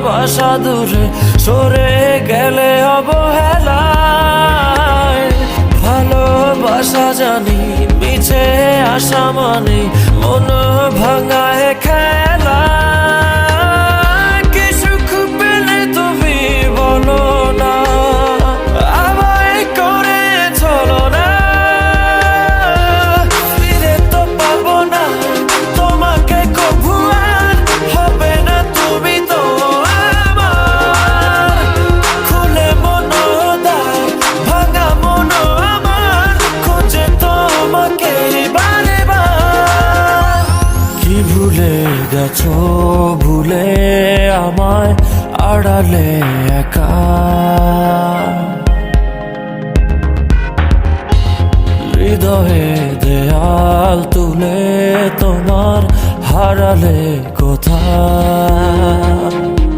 ভাষা দূরে সরে গেলে অবহেলায়। ভালোবাসা জানি মিছে আশা মানে মন ভাঙায় খেলা। কি সুখ পেলে তুমি বলো না, আমায় করে চলো না। ফিরে তো পাবো না তোমাকে কভু আর, হবে না তুমি তো আমার। খুলে মন দাও ভাঙা মন আমার, খোঁজে তোমাকে বারে বার। কি ভুলে গেছো ভুলে আমায় আড়ালে একা। হৃদয়ে দেয়াল তুলে তোমার হারালে কোথায়।